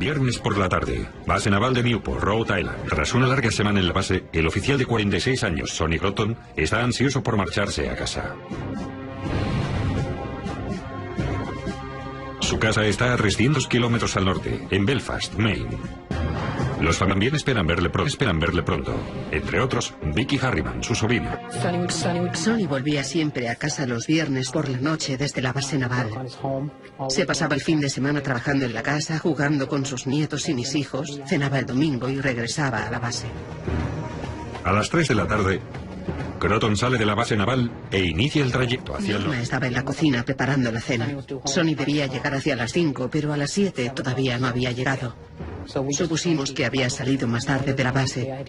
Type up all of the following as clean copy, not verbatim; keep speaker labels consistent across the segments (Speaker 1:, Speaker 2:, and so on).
Speaker 1: Viernes por la tarde, base naval de Newport, Rhode Island. Tras una larga semana en la base, el oficial de 46 años, Sonny Groton, está ansioso por marcharse a casa. Su casa está a 300 kilómetros al norte, en Belfast, Maine. Los también esperan verle pronto. Entre otros, Vicky Harriman, su sobrina.
Speaker 2: Sonny volvía siempre a casa los viernes por la noche desde la base naval. Se pasaba el fin de semana trabajando en la casa, jugando con sus nietos y mis hijos, cenaba el domingo y regresaba a la base.
Speaker 1: A las 3 de la tarde, Groton sale de la base naval e inicia el trayecto hacia el norte.
Speaker 2: Estaba en la cocina preparando la cena. Sonny debía llegar hacia las 5, pero a las 7 todavía no había llegado. Supusimos que había salido más tarde de la base.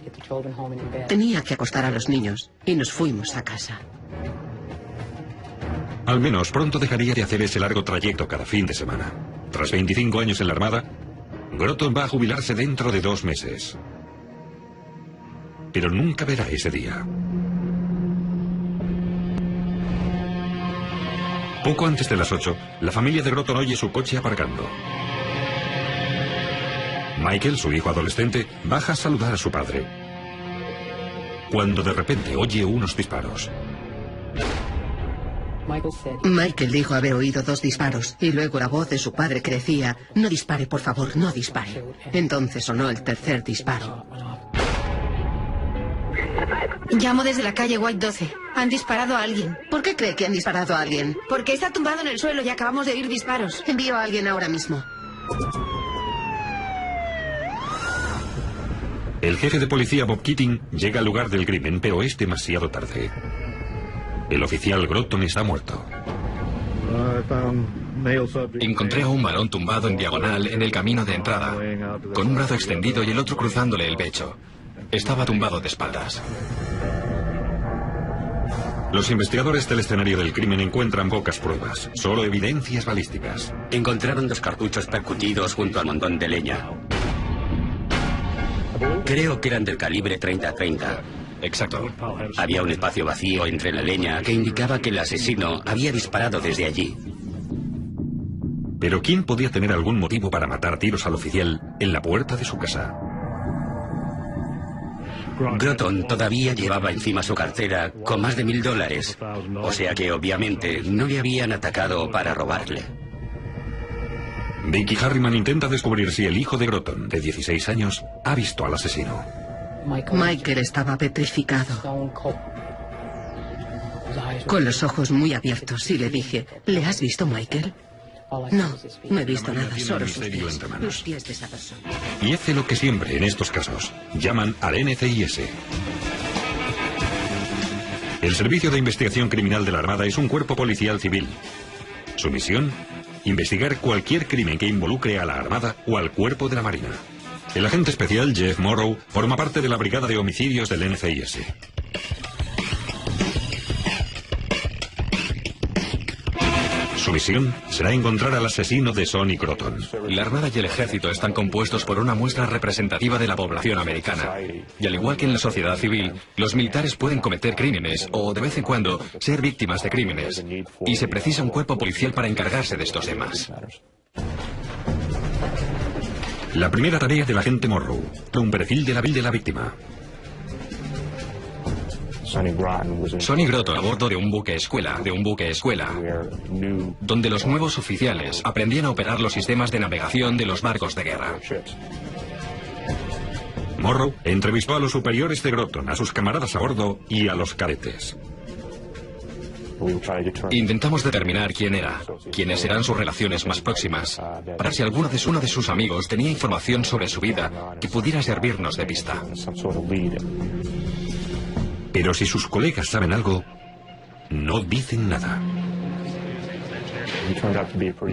Speaker 2: Tenía que acostar a los niños y nos fuimos a casa.
Speaker 1: Al menos pronto dejaría de hacer ese largo trayecto cada fin de semana. Tras 25 años en la Armada, Groton va a jubilarse dentro de 2 meses. Pero nunca verá ese día. Poco antes de las 8, la familia de Groton oye su coche aparcando. Michael, su hijo adolescente, baja a saludar a su padre, cuando de repente oye unos disparos.
Speaker 2: Michael dijo haber oído 2 disparos y luego la voz de su padre que decía: no dispare, por favor, no dispare. Entonces sonó el tercer disparo.
Speaker 3: Llamo desde la calle White 12. Han disparado a alguien.
Speaker 2: ¿Por qué cree que han disparado a alguien?
Speaker 3: Porque está tumbado en el suelo y acabamos de oír disparos.
Speaker 2: Envío a alguien ahora mismo.
Speaker 1: El jefe de policía Bob Keating llega al lugar del crimen, pero es demasiado tarde. El oficial Groton está muerto.
Speaker 4: Encontré a un varón tumbado en diagonal en el camino de entrada, con un brazo extendido y el otro cruzándole el pecho. Estaba tumbado de espaldas.
Speaker 1: Los investigadores del escenario del crimen encuentran pocas pruebas, solo evidencias balísticas.
Speaker 5: Encontraron 2 cartuchos percutidos junto al montón de leña. Creo que eran del calibre 30-30.
Speaker 4: Exacto.
Speaker 5: Había un espacio vacío entre la leña que indicaba que el asesino había disparado desde allí.
Speaker 1: Pero ¿quién podía tener algún motivo para matar a tiros al oficial en la puerta de su casa?
Speaker 5: Groton todavía llevaba encima su cartera con más de $1000, o sea que obviamente no le habían atacado para robarle.
Speaker 1: Vicky Harriman intenta descubrir si el hijo de Groton, de 16 años, ha visto al asesino.
Speaker 2: Michael estaba petrificado, con los ojos muy abiertos, y le dije: ¿le has visto, Michael? No he visto nada, solo sus pies, los pies de esa persona.
Speaker 1: Y hace lo que siempre en estos casos: llaman al NCIS. El Servicio de Investigación Criminal de la Armada es un cuerpo policial civil. Su misión: investigar cualquier crimen que involucre a la Armada o al cuerpo de la Marina. El agente especial Jeff Morrow forma parte de la brigada de homicidios del NCIS. Su misión será encontrar al asesino de Sonny Groton.
Speaker 4: La Armada y el Ejército están compuestos por una muestra representativa de la población americana. Y al igual que en la sociedad civil, los militares pueden cometer crímenes o, de vez en cuando, ser víctimas de crímenes. Y se precisa un cuerpo policial para encargarse de estos temas.
Speaker 1: La primera tarea del agente Morrow: un perfil de la víctima.
Speaker 4: Sonny Groton a bordo de un buque escuela, donde los nuevos oficiales aprendían a operar los sistemas de navegación de los barcos de guerra.
Speaker 1: Morrow entrevistó a los superiores de Groton, a sus camaradas a bordo y a los cadetes.
Speaker 4: Intentamos determinar quién era, quiénes eran sus relaciones más próximas, para si uno de sus amigos tenía información sobre su vida que pudiera servirnos de pista.
Speaker 1: Pero si sus colegas saben algo, no dicen nada.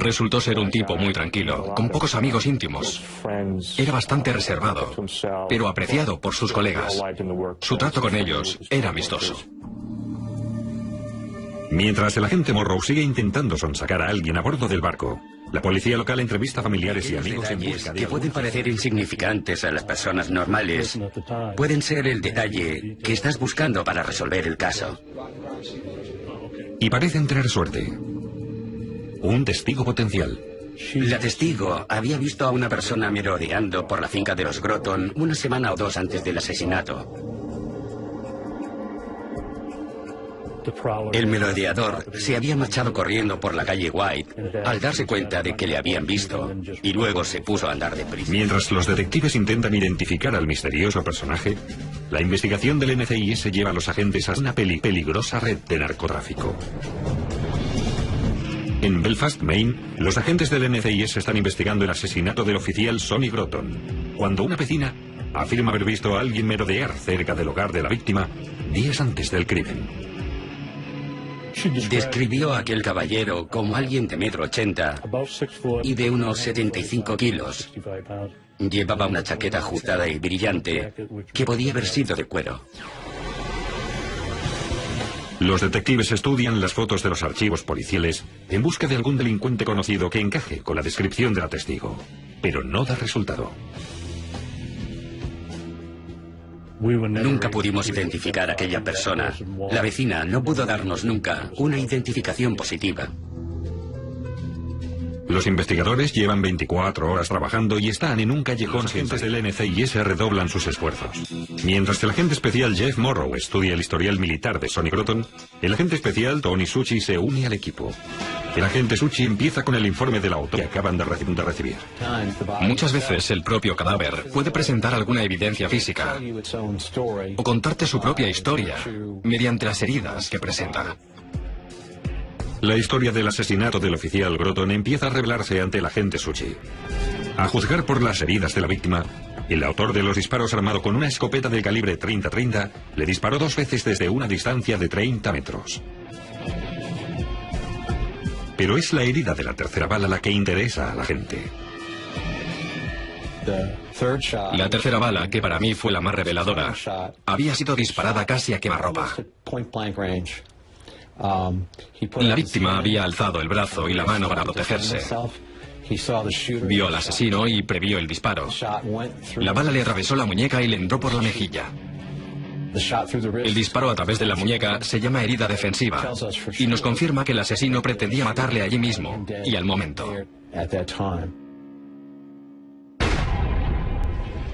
Speaker 4: Resultó ser un tipo muy tranquilo, con pocos amigos íntimos. Era bastante reservado, pero apreciado por sus colegas. Su trato con ellos era amistoso.
Speaker 1: Mientras el agente Morrow sigue intentando sonsacar a alguien a bordo del barco, la policía local entrevista a familiares y amigos en busca de...
Speaker 5: que pueden parecer insignificantes a las personas normales pueden ser el detalle que estás buscando para resolver el caso.
Speaker 1: Y parecen tener suerte. Un testigo potencial.
Speaker 5: La testigo había visto a una persona merodeando por la finca de los Groton una semana o dos antes del asesinato. El merodeador se había marchado corriendo por la calle White al darse cuenta de que le habían visto y luego se puso a andar deprisa.
Speaker 1: Mientras los detectives intentan identificar al misterioso personaje, la investigación del NCIS lleva a los agentes a una peligrosa red de narcotráfico. En Belfast, Maine, los agentes del NCIS están investigando el asesinato del oficial Sonny Groton, cuando una vecina afirma haber visto a alguien merodear cerca del hogar de la víctima días antes del crimen.
Speaker 5: Describió a aquel caballero como alguien de 1,80 m y de unos 75 kilos. Llevaba una chaqueta ajustada y brillante que podía haber sido de cuero.
Speaker 1: Los detectives estudian las fotos de los archivos policiales en busca de algún delincuente conocido que encaje con la descripción de la testigo, pero no da resultado.
Speaker 5: Nunca pudimos identificar a aquella persona. La vecina no pudo darnos nunca una identificación positiva.
Speaker 1: Los investigadores llevan 24 horas trabajando y están en un callejón. Los agentes del NCIS redoblan sus esfuerzos. Mientras el agente especial Jeff Morrow estudia el historial militar de Sonny Groton, el agente especial Tony Succi se une al equipo. El agente Succi empieza con el informe de la autopsia que acaban de recibir.
Speaker 4: Muchas veces el propio cadáver puede presentar alguna evidencia física o contarte su propia historia mediante las heridas que presenta.
Speaker 1: La historia del asesinato del oficial Groton empieza a revelarse ante el agente Succi. A juzgar por las heridas de la víctima, el autor de los disparos armado con una escopeta del calibre .30-30 le disparó 2 veces desde una distancia de 30 metros. Pero es la herida de la tercera bala la que interesa a la gente.
Speaker 4: La tercera bala, que para mí fue la más reveladora, había sido disparada casi a quemarropa. La víctima había alzado el brazo y la mano para protegerse. Vio al asesino y previó el disparo. La bala le atravesó la muñeca y le entró por la mejilla. El disparo a través de la muñeca se llama herida defensiva y nos confirma que el asesino pretendía matarle allí mismo y al momento.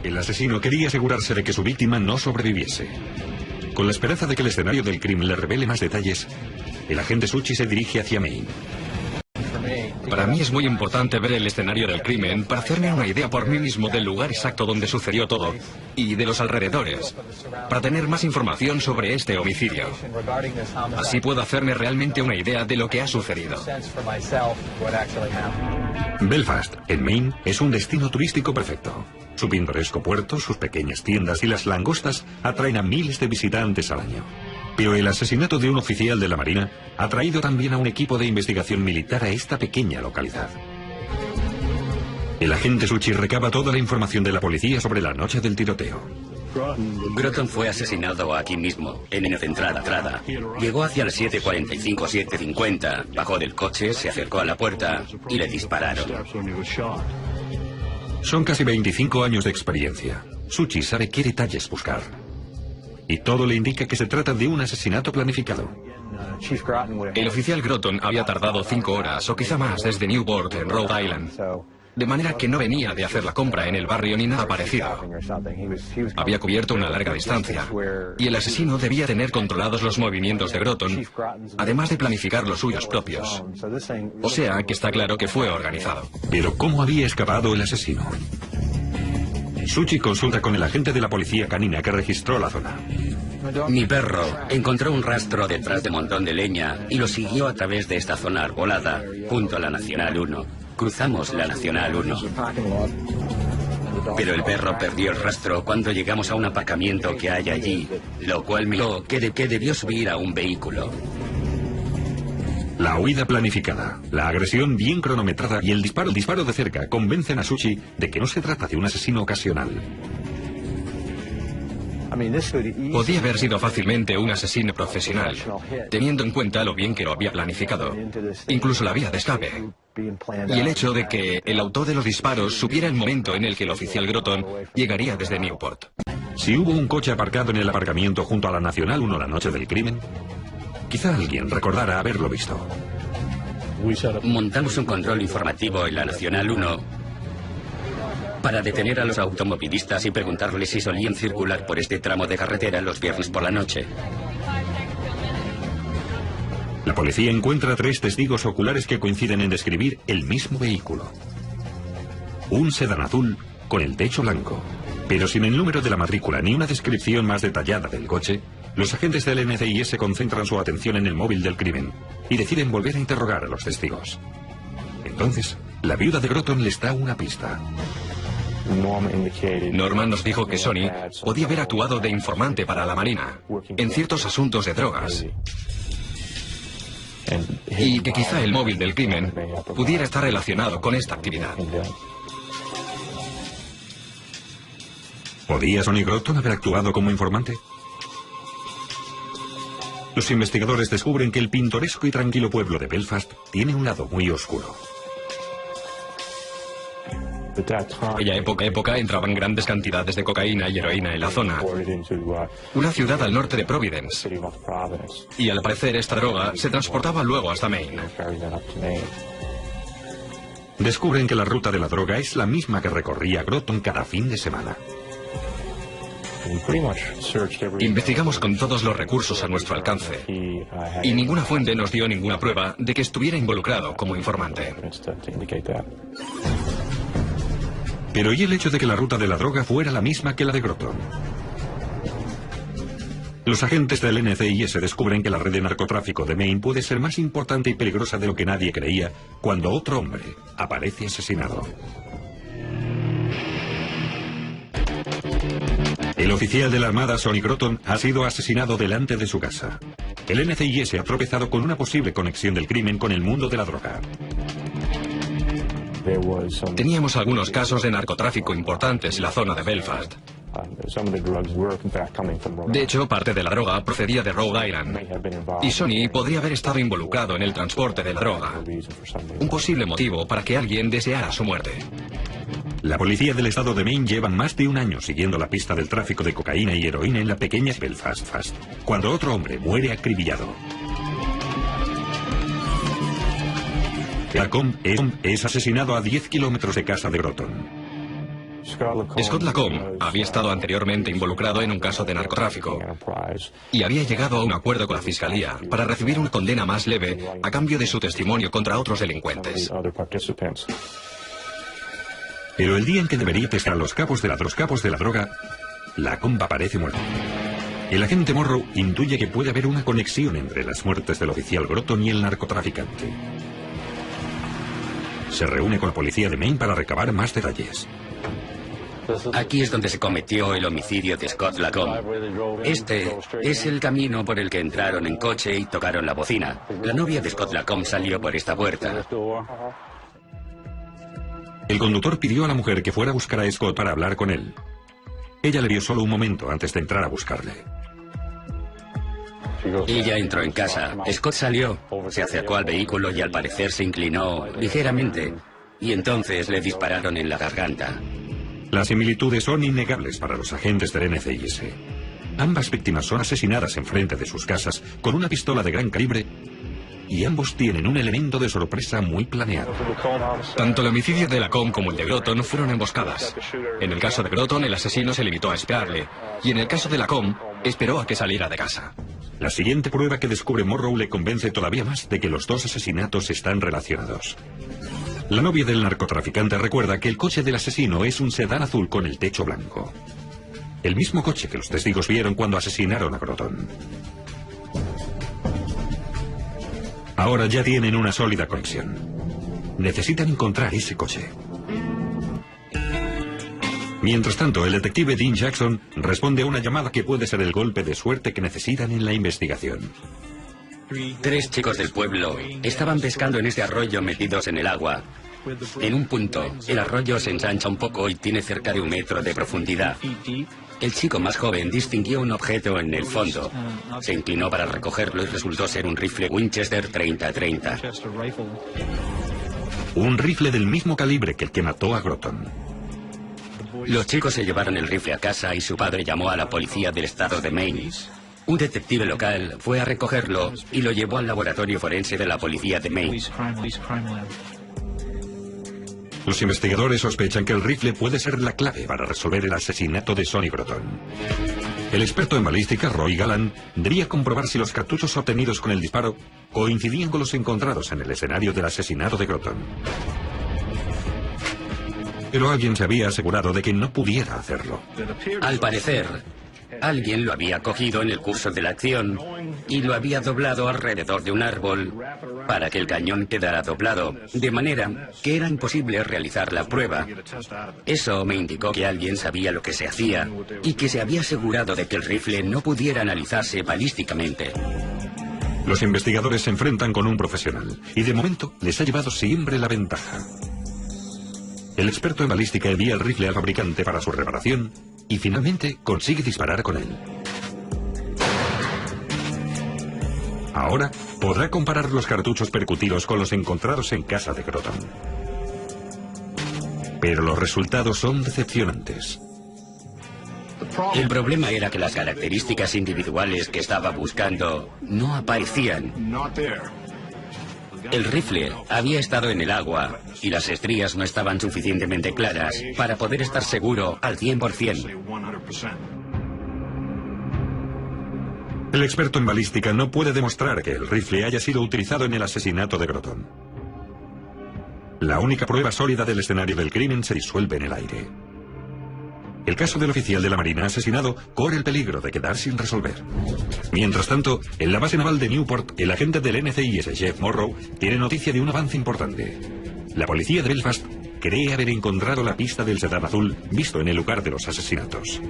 Speaker 1: El asesino quería asegurarse de que su víctima no sobreviviese. Con la esperanza de que el escenario del crimen le revele más detalles, el agente Succi se dirige hacia Maine.
Speaker 4: Para mí es muy importante ver el escenario del crimen para hacerme una idea por mí mismo del lugar exacto donde sucedió todo y de los alrededores, para tener más información sobre este homicidio. Así puedo hacerme realmente una idea de lo que ha sucedido.
Speaker 1: Belfast, en Maine, es un destino turístico perfecto. Su pintoresco puerto, sus pequeñas tiendas y las langostas atraen a miles de visitantes al año. Pero el asesinato de un oficial de la Marina ha traído también a un equipo de investigación militar a esta pequeña localidad. El agente Succi recaba toda la información de la policía sobre la noche del tiroteo.
Speaker 5: Groton fue asesinado aquí mismo, en la entrada. Llegó hacia las 7:45, 7:50, bajó del coche, se acercó a la puerta y le dispararon.
Speaker 1: Son casi 25 años de experiencia. Succi sabe qué detalles buscar. Y todo le indica que se trata de un asesinato planificado.
Speaker 4: El oficial Groton había tardado 5 horas o quizá más desde Newport, en Rhode Island. De manera que no venía de hacer la compra en el barrio ni nada parecido. Había cubierto una larga distancia. Y el asesino debía tener controlados los movimientos de Groton, además de planificar los suyos propios. O sea que está claro que fue organizado.
Speaker 1: Pero ¿cómo había escapado el asesino? Succi consulta con el agente de la policía canina que registró la zona.
Speaker 5: Mi perro encontró un rastro detrás de un montón de leña y lo siguió a través de esta zona arbolada, junto a la Nacional 1. Cruzamos la Nacional 1. Pero el perro perdió el rastro cuando llegamos a un aparcamiento que hay allí, lo cual me dijo que debió subir a un vehículo.
Speaker 1: La huida planificada, la agresión bien cronometrada y el disparo de cerca convencen a Succi de que no se trata de un asesino ocasional.
Speaker 4: Podía haber sido fácilmente un asesino profesional, teniendo en cuenta lo bien que lo había planificado, incluso la vía de escape, y el hecho de que el autor de los disparos supiera el momento en el que el oficial Groton llegaría desde Newport.
Speaker 1: Si hubo un coche aparcado en el aparcamiento junto a la Nacional 1 la noche del crimen, quizá alguien recordara haberlo visto.
Speaker 5: Montamos un control informativo en la Nacional 1 para detener a los automovilistas y preguntarles si solían circular por este tramo de carretera los viernes por la noche.
Speaker 1: La policía encuentra 3 testigos oculares que coinciden en describir el mismo vehículo. Un sedán azul con el techo blanco. Pero sin el número de la matrícula ni una descripción más detallada del coche, los agentes del NCIS concentran su atención en el móvil del crimen y deciden volver a interrogar a los testigos. Entonces, la viuda de Groton les da una pista.
Speaker 4: Norman nos dijo que Sonny podía haber actuado de informante para la Marina en ciertos asuntos de drogas y que quizá el móvil del crimen pudiera estar relacionado con esta actividad.
Speaker 1: ¿Podía Sonny Groton haber actuado como informante? Los investigadores descubren que el pintoresco y tranquilo pueblo de Belfast tiene un lado muy oscuro.
Speaker 4: En aquella época entraban grandes cantidades de cocaína y heroína en la zona, una ciudad al norte de Providence, y al parecer esta droga se transportaba luego hasta Maine.
Speaker 1: Descubren que la ruta de la droga es la misma que recorría Groton cada fin de semana.
Speaker 4: Investigamos con todos los recursos a nuestro alcance y ninguna fuente nos dio ninguna prueba de que estuviera involucrado como informante.
Speaker 1: Pero ¿y el hecho de que la ruta de la droga fuera la misma que la de Groton? Los agentes del NCIS descubren que la red de narcotráfico de Maine puede ser más importante y peligrosa de lo que nadie creía cuando otro hombre aparece asesinado. El oficial de la Armada, Sonny Groton, ha sido asesinado delante de su casa. El NCIS ha tropezado con una posible conexión del crimen con el mundo de la droga.
Speaker 4: Teníamos algunos casos de narcotráfico importantes en la zona de Belfast. De hecho, parte de la droga procedía de Rhode Island. Y Sonny podría haber estado involucrado en el transporte de la droga. Un posible motivo para que alguien deseara su muerte.
Speaker 1: La policía del estado de Maine lleva más de un año siguiendo la pista del tráfico de cocaína y heroína en la pequeña Belfast, cuando otro hombre muere acribillado. Lacombe es asesinado a 10 kilómetros de casa de Groton.
Speaker 4: Scott Lacombe había estado anteriormente involucrado en un caso de narcotráfico y había llegado a un acuerdo con la fiscalía para recibir una condena más leve a cambio de su testimonio contra otros delincuentes.
Speaker 1: Pero el día en que debería pescar a los capos de la droga, Lacombe aparece muerto. El agente Morrow intuye que puede haber una conexión entre las muertes del oficial Groton y el narcotraficante. Se reúne con la policía de Maine para recabar más detalles.
Speaker 5: Aquí es donde se cometió el homicidio de Scott Lacombe. Este es el camino por el que entraron en coche y tocaron la bocina. La novia de Scott Lacombe salió por esta puerta.
Speaker 1: El conductor pidió a la mujer que fuera a buscar a Scott para hablar con él. Ella le vio solo un momento antes de entrar a buscarle.
Speaker 5: Ella entró en casa. Scott salió, se acercó al vehículo y al parecer se inclinó ligeramente. Y entonces le dispararon en la garganta.
Speaker 1: Las similitudes son innegables para los agentes del NCIS. Ambas víctimas son asesinadas enfrente de sus casas con una pistola de gran calibre y ambos tienen un elemento de sorpresa muy planeado.
Speaker 4: Tanto el homicidio de Lacombe como el de Groton fueron emboscadas. En el caso de Groton, el asesino se limitó a esperarle, y en el caso de Lacombe, esperó a que saliera de casa.
Speaker 1: La siguiente prueba que descubre Morrow le convence todavía más de que los dos asesinatos están relacionados. La novia del narcotraficante recuerda que el coche del asesino es un sedán azul con el techo blanco. El mismo coche que los testigos vieron cuando asesinaron a Groton. Ahora ya tienen una sólida conexión. Necesitan encontrar ese coche. Mientras tanto, el detective Dean Jackson responde a una llamada que puede ser el golpe de suerte que necesitan en la investigación.
Speaker 5: 3 chicos del pueblo estaban pescando en este arroyo metidos en el agua. En un punto, el arroyo se ensancha un poco y tiene cerca de 1 metro de profundidad. El chico más joven distinguió un objeto en el fondo. Se inclinó para recogerlo y resultó ser un rifle Winchester 30-30.
Speaker 1: Un rifle del mismo calibre que el que mató a Groton.
Speaker 5: Los chicos se llevaron el rifle a casa y su padre llamó a la policía del estado de Maine. Un detective local fue a recogerlo y lo llevó al laboratorio forense de la policía de Maine.
Speaker 1: Los investigadores sospechan que el rifle puede ser la clave para resolver el asesinato de Sonny Groton. El experto en balística, Roy Gallant, debía comprobar si los cartuchos obtenidos con el disparo coincidían con los encontrados en el escenario del asesinato de Groton. Pero alguien se había asegurado de que no pudiera hacerlo.
Speaker 5: Al parecer, alguien lo había cogido en el curso de la acción y lo había doblado alrededor de un árbol para que el cañón quedara doblado, de manera que era imposible realizar la prueba. Eso me indicó que alguien sabía lo que se hacía y que se había asegurado de que el rifle no pudiera analizarse balísticamente.
Speaker 1: Los investigadores se enfrentan con un profesional y de momento les ha llevado siempre la ventaja. El experto en balística envía el rifle al fabricante para su reparación y finalmente consigue disparar con él. Ahora podrá comparar los cartuchos percutidos con los encontrados en casa de Groton. Pero los resultados son decepcionantes.
Speaker 5: El problema era que las características individuales que estaba buscando no aparecían. El rifle había estado en el agua y las estrías no estaban suficientemente claras para poder estar seguro al 100%.
Speaker 1: El experto en balística no puede demostrar que el rifle haya sido utilizado en el asesinato de Groton. La única prueba sólida del escenario del crimen se disuelve en el aire. El caso del oficial de la Marina asesinado corre el peligro de quedar sin resolver. Mientras tanto, en la base naval de Newport, el agente del NCIS Jeff Morrow tiene noticia de un avance importante. La policía de Belfast cree haber encontrado la pista del sedán azul visto en el lugar de los asesinatos.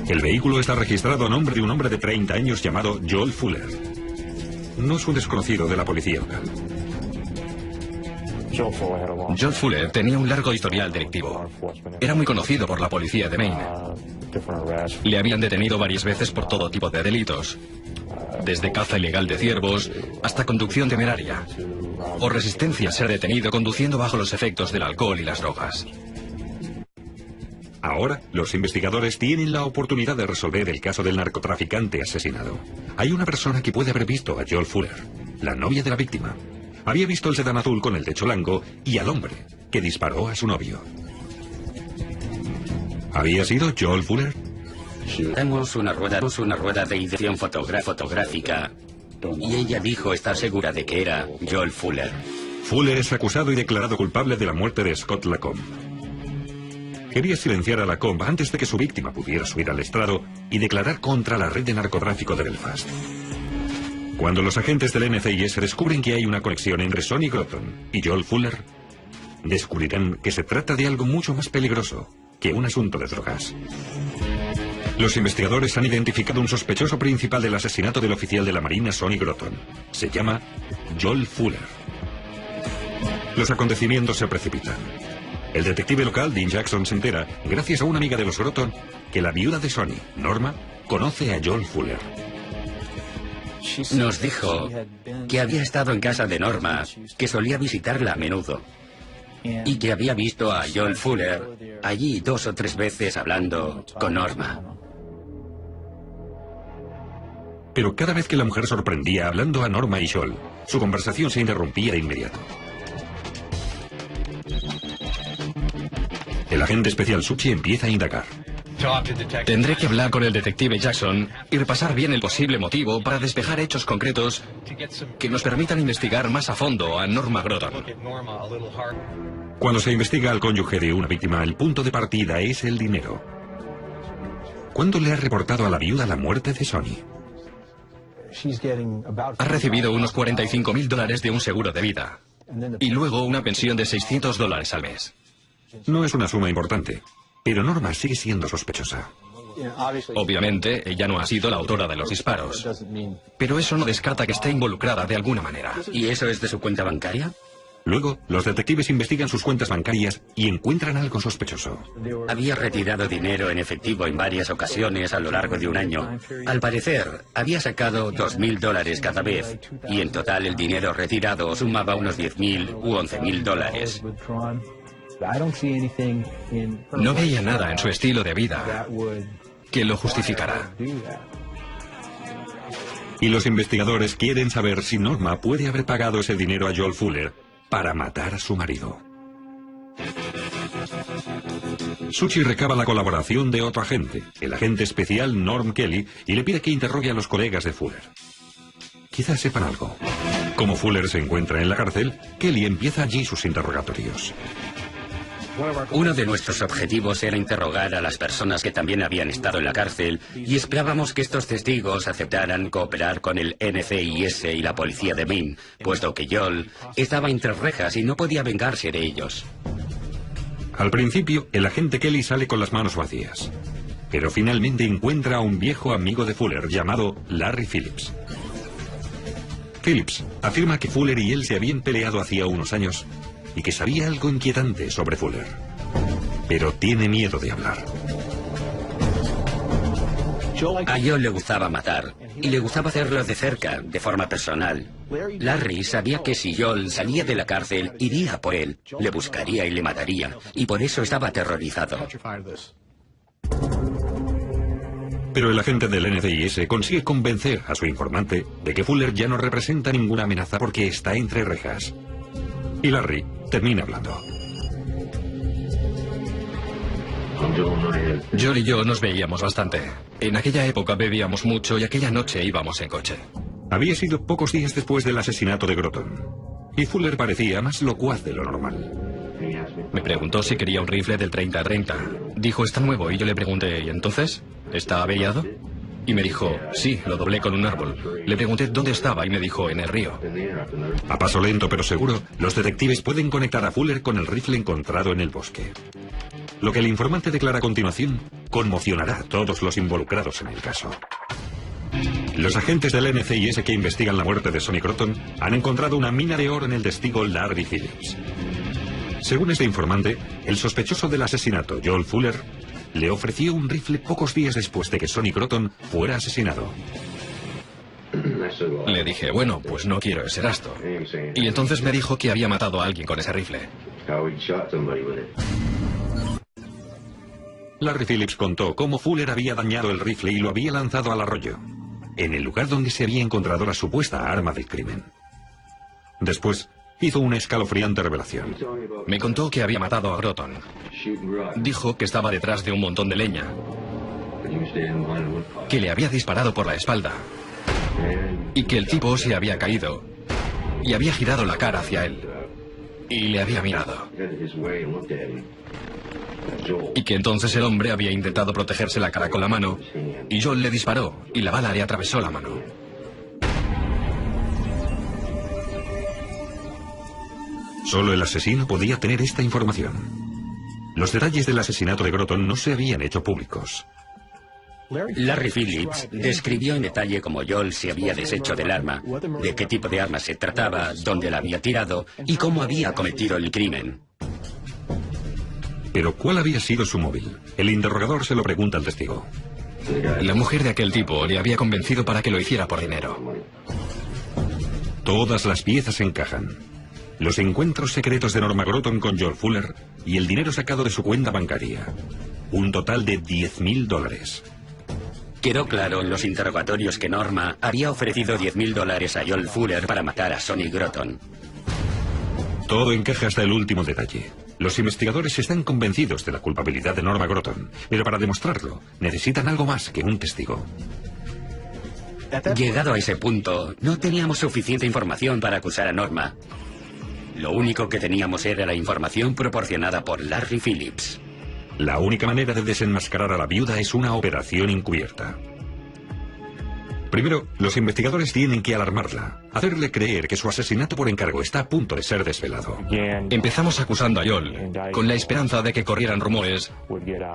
Speaker 1: El vehículo está registrado a nombre de un hombre de 30 años llamado Joel Fuller. No es un desconocido de la policía local.
Speaker 4: Joel Fuller tenía un largo historial delictivo. Era muy conocido por la policía de Maine. Le habían detenido varias veces por todo tipo de delitos, desde caza ilegal de ciervos hasta conducción temeraria, o resistencia a ser detenido conduciendo bajo los efectos del alcohol y las drogas.
Speaker 1: Ahora, los investigadores tienen la oportunidad de resolver el caso del narcotraficante asesinado. Hay una persona que puede haber visto a Joel Fuller, la novia de la víctima. Había visto el sedán azul con el techo blanco y al hombre que disparó a su novio. ¿Había sido Joel Fuller?
Speaker 5: Tenemos una rueda de edición fotográfica y ella dijo estar segura de que era Joel Fuller.
Speaker 1: Fuller es acusado y declarado culpable de la muerte de Scott Lacombe. Quería silenciar a Lacombe antes de que su víctima pudiera subir al estrado y declarar contra la red de narcotráfico de Belfast. Cuando los agentes del NCIS descubren que hay una conexión entre Sonny Groton y Joel Fuller, descubrirán que se trata de algo mucho más peligroso que un asunto de drogas. Los investigadores han identificado un sospechoso principal del asesinato del oficial de la Marina Sonny Groton. Se llama Joel Fuller. Los acontecimientos se precipitan. El detective local, Dean Jackson, se entera, gracias a una amiga de los Groton, que la viuda de Sonny, Norma, conoce a Joel Fuller.
Speaker 5: Nos dijo que había estado en casa de Norma, que solía visitarla a menudo, y que había visto a Joel Fuller allí 2 o 3 veces hablando con Norma.
Speaker 1: Pero cada vez que la mujer sorprendía hablando a Norma y Joel, su conversación se interrumpía de inmediato. El agente especial Suchi empieza a indagar.
Speaker 4: Tendré que hablar con el detective Jackson y repasar bien el posible motivo para despejar hechos concretos que nos permitan investigar más a fondo a Norma Groton.
Speaker 1: Cuando se investiga al cónyuge de una víctima, el punto de partida es el dinero. ¿Cuándo le ha reportado a la viuda la muerte de Sonny?
Speaker 4: Ha recibido unos $45.000 de un seguro de vida y luego una pensión de $600 al mes.
Speaker 1: No es una suma importante, pero Norma sigue siendo sospechosa.
Speaker 4: Obviamente, ella no ha sido la autora de los disparos, pero eso no descarta que esté involucrada de alguna manera.
Speaker 5: ¿Y eso es de su cuenta bancaria?
Speaker 1: Luego, los detectives investigan sus cuentas bancarias y encuentran algo sospechoso.
Speaker 5: Había retirado dinero en efectivo en varias ocasiones a lo largo de un año. Al parecer, había sacado $2.000 cada vez, y en total el dinero retirado sumaba unos $10.000 u $11.000.
Speaker 4: No veía nada en su estilo de vida que lo justificará.
Speaker 1: Y los investigadores quieren saber si Norma puede haber pagado ese dinero a Joel Fuller para matar a su marido. Suchi recaba la colaboración de otro agente, el agente especial Norm Kelly, y le pide que interrogue a los colegas de Fuller. Quizás sepan algo. Como Fuller se encuentra en la cárcel, Kelly empieza allí sus interrogatorios.
Speaker 5: Uno de nuestros objetivos era interrogar a las personas que también habían estado en la cárcel y esperábamos que estos testigos aceptaran cooperar con el NCIS y la policía de Maine, puesto que Joel estaba entre rejas y no podía vengarse de ellos.
Speaker 1: Al principio, el agente Kelly sale con las manos vacías, pero finalmente encuentra a un viejo amigo de Fuller llamado Larry Phillips. Phillips afirma que Fuller y él se habían peleado hacía unos años y que sabía algo inquietante sobre Fuller, pero tiene miedo de hablar.
Speaker 5: A Joel le gustaba matar, y le gustaba hacerlo de cerca, de forma personal. Larry sabía que si Joel salía de la cárcel, iría por él, le buscaría y le mataría, y por eso estaba aterrorizado.
Speaker 1: Pero el agente del NCIS consigue convencer a su informante de que Fuller ya no representa ninguna amenaza porque está entre rejas. Y Larry termina hablando.
Speaker 4: Joel y yo nos veíamos bastante. En aquella época bebíamos mucho y aquella noche íbamos en coche.
Speaker 1: Había sido pocos días después del asesinato de Groton, y Fuller parecía más locuaz de lo normal.
Speaker 4: Me preguntó si quería un rifle del 30-30. Dijo, está nuevo, y yo le pregunté, ¿y entonces? ¿Está averiado? Y me dijo, sí, lo doblé con un árbol. Le pregunté dónde estaba y me dijo, en el río.
Speaker 1: A paso lento pero seguro, los detectives pueden conectar a Fuller con el rifle encontrado en el bosque. Lo que el informante declara a continuación conmocionará a todos los involucrados en el caso. Los agentes del NCIS que investigan la muerte de Sonny Groton han encontrado una mina de oro en el testigo Larry Phillips. Según este informante, el sospechoso del asesinato, Joel Fuller, le ofreció un rifle pocos días después de que Sonny Groton fuera asesinado.
Speaker 4: Le dije, bueno, pues no quiero ese rastro. Y entonces me dijo que había matado a alguien con ese rifle.
Speaker 1: Larry Phillips contó cómo Fuller había dañado el rifle y lo había lanzado al arroyo, en el lugar donde se había encontrado la supuesta arma del crimen. Después, hizo una escalofriante revelación.
Speaker 4: Me contó que había matado a Groton. Dijo que estaba detrás de un montón de leña, que le había disparado por la espalda y que el tipo se había caído y había girado la cara hacia él y le había mirado. Y que entonces el hombre había intentado protegerse la cara con la mano y Joel le disparó y la bala le atravesó la mano.
Speaker 1: Solo el asesino podía tener esta información. Los detalles del asesinato de Groton no se habían hecho públicos.
Speaker 5: Larry Phillips describió en detalle cómo Joel se había deshecho del arma, de qué tipo de arma se trataba, dónde la había tirado y cómo había cometido el crimen.
Speaker 1: Pero ¿cuál había sido su móvil? El interrogador se lo pregunta al testigo.
Speaker 4: La mujer de aquel tipo le había convencido para que lo hiciera por dinero.
Speaker 1: Todas las piezas encajan. Los encuentros secretos de Norma Groton con Joel Fuller y el dinero sacado de su cuenta bancaria. Un total de $10.000.
Speaker 5: Quedó claro en los interrogatorios que Norma había ofrecido $10.000 a Joel Fuller para matar a Sonny Groton.
Speaker 1: Todo encaja hasta el último detalle. Los investigadores están convencidos de la culpabilidad de Norma Groton, pero para demostrarlo necesitan algo más que un testigo.
Speaker 5: Llegado a ese punto, no teníamos suficiente información para acusar a Norma. Lo único que teníamos era la información proporcionada por Larry Phillips.
Speaker 1: La única manera de desenmascarar a la viuda es una operación encubierta. Primero, los investigadores tienen que alarmarla, hacerle creer que su asesinato por encargo está a punto de ser desvelado.
Speaker 4: Empezamos acusando a Joel, con la esperanza de que corrieran rumores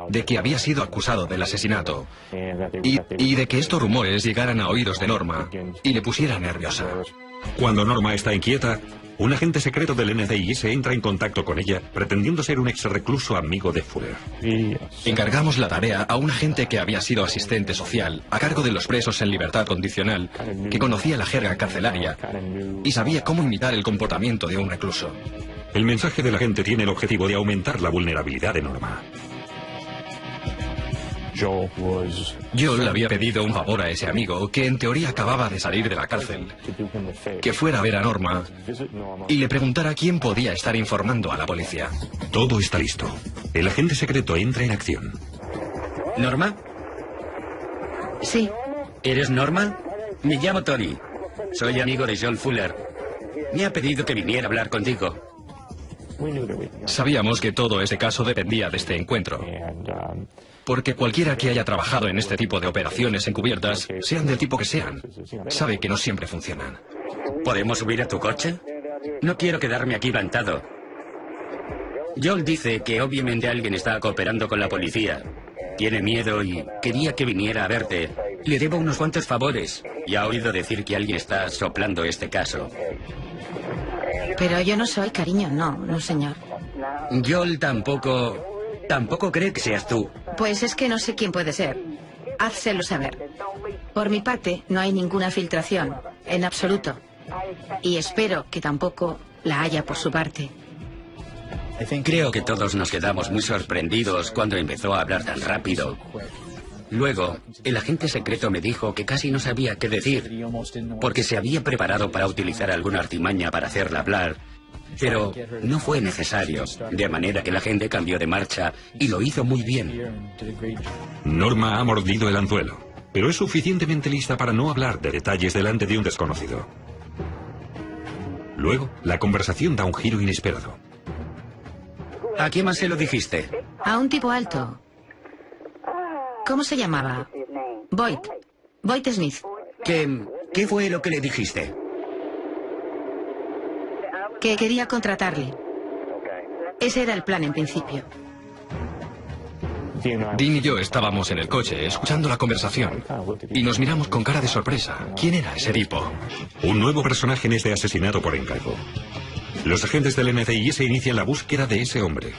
Speaker 4: de que había sido acusado del asesinato y de que estos rumores llegaran a oídos de Norma y le pusieran nerviosa.
Speaker 1: Cuando Norma está inquieta, un agente secreto del NCIS entra en contacto con ella, pretendiendo ser un ex recluso amigo de Fuller.
Speaker 4: Encargamos la tarea a un agente que había sido asistente social, a cargo de los presos en libertad condicional, que conocía la jerga carcelaria y sabía cómo imitar el comportamiento de un recluso.
Speaker 1: El mensaje del agente tiene el objetivo de aumentar la vulnerabilidad de Norma.
Speaker 4: Joel le había pedido un favor a ese amigo, que en teoría acababa de salir de la cárcel, que fuera a ver a Norma y le preguntara quién podía estar informando a la policía.
Speaker 1: Todo está listo. El agente secreto entra en acción.
Speaker 5: ¿Norma?
Speaker 3: Sí.
Speaker 5: ¿Eres Norma? Me llamo Tony. Soy amigo de Joel Fuller. Me ha pedido que viniera a hablar contigo.
Speaker 4: Sabíamos que todo este caso dependía de este encuentro, porque cualquiera que haya trabajado en este tipo de operaciones encubiertas, sean del tipo que sean, sabe que no siempre funcionan.
Speaker 5: ¿Podemos subir a tu coche? No quiero quedarme aquí plantado. Joel dice que obviamente alguien está cooperando con la policía. Tiene miedo y quería que viniera a verte. Le debo unos cuantos favores y ha oído decir que alguien está soplando este caso.
Speaker 3: Pero yo no soy, cariño, no, señor.
Speaker 5: Joel tampoco cree que seas tú.
Speaker 3: Pues es que no sé quién puede ser. Házselo saber. Por mi parte, no hay ninguna filtración, en absoluto. Y espero que tampoco la haya por su parte.
Speaker 5: Creo que todos nos quedamos muy sorprendidos cuando empezó a hablar tan rápido. Luego, el agente secreto me dijo que casi no sabía qué decir, porque se había preparado para utilizar alguna artimaña para hacerla hablar, pero no fue necesario, de manera que la gente cambió de marcha y lo hizo muy bien.
Speaker 1: Norma ha mordido el anzuelo, pero es suficientemente lista para no hablar de detalles delante de un desconocido. Luego, la conversación da un giro inesperado.
Speaker 5: ¿A quién más se lo dijiste?
Speaker 3: A un tipo alto. ¿Cómo se llamaba? Boyd. Boyd Smith.
Speaker 5: ¿Qué fue lo que le dijiste?
Speaker 3: Que quería contratarle. Ese era el plan en principio.
Speaker 4: Dean y yo estábamos en el coche escuchando la conversación y nos miramos con cara de sorpresa. ¿Quién era ese tipo?
Speaker 1: Un nuevo personaje en este asesinato por encargo. Los agentes del NCIS inician la búsqueda de ese hombre.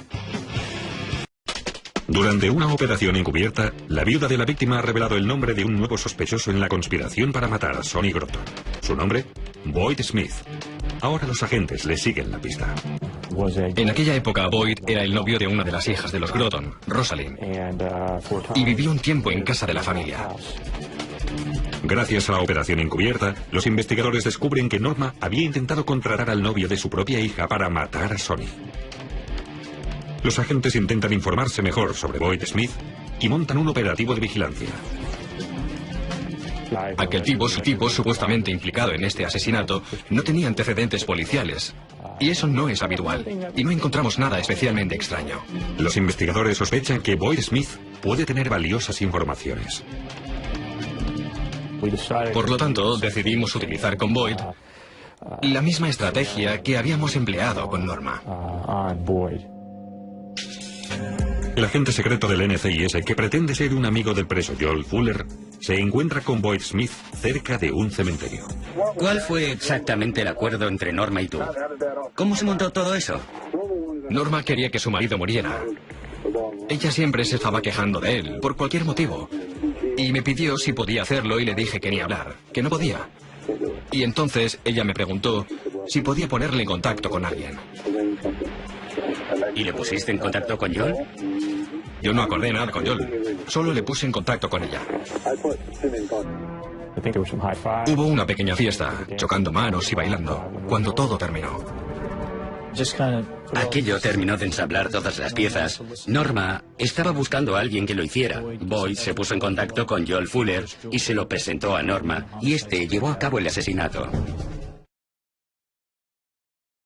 Speaker 1: Durante una operación encubierta, la viuda de la víctima ha revelado el nombre de un nuevo sospechoso en la conspiración para matar a Sonny Groton. Su nombre, Boyd Smith. Ahora los agentes le siguen la pista.
Speaker 4: En aquella época, Boyd era el novio de una de las hijas de los Groton, Rosalind, y vivió un tiempo en casa de la familia.
Speaker 1: Gracias a la operación encubierta, los investigadores descubren que Norma había intentado contratar al novio de su propia hija para matar a Sonny. Los agentes intentan informarse mejor sobre Boyd Smith y montan un operativo de vigilancia.
Speaker 4: Aquel tipo, su tipo supuestamente implicado en este asesinato, no tenía antecedentes policiales. Y eso no es habitual. Y no encontramos nada especialmente extraño.
Speaker 1: Los investigadores sospechan que Boyd Smith puede tener valiosas informaciones.
Speaker 4: Por lo tanto, decidimos utilizar con Boyd la misma estrategia que habíamos empleado con Norma.
Speaker 1: El agente secreto del NCIS, que pretende ser un amigo del preso Joel Fuller, se encuentra con Boyd Smith cerca de un cementerio.
Speaker 5: ¿Cuál fue exactamente el acuerdo entre Norma y tú? ¿Cómo se montó todo eso?
Speaker 4: Norma quería que su marido muriera. Ella siempre se estaba quejando de él, por cualquier motivo. Y me pidió si podía hacerlo y le dije que ni hablar, que no podía. Y entonces ella me preguntó si podía ponerle en contacto con alguien.
Speaker 5: ¿Y le pusiste en contacto con Joel?
Speaker 4: Yo no acordé nada con Joel, solo le puse en contacto con ella. Hubo una pequeña fiesta, chocando manos y bailando, cuando todo terminó.
Speaker 5: Aquello terminó de ensamblar todas las piezas. Norma estaba buscando a alguien que lo hiciera. Boyd se puso en contacto con Joel Fuller y se lo presentó a Norma, y este llevó a cabo el asesinato.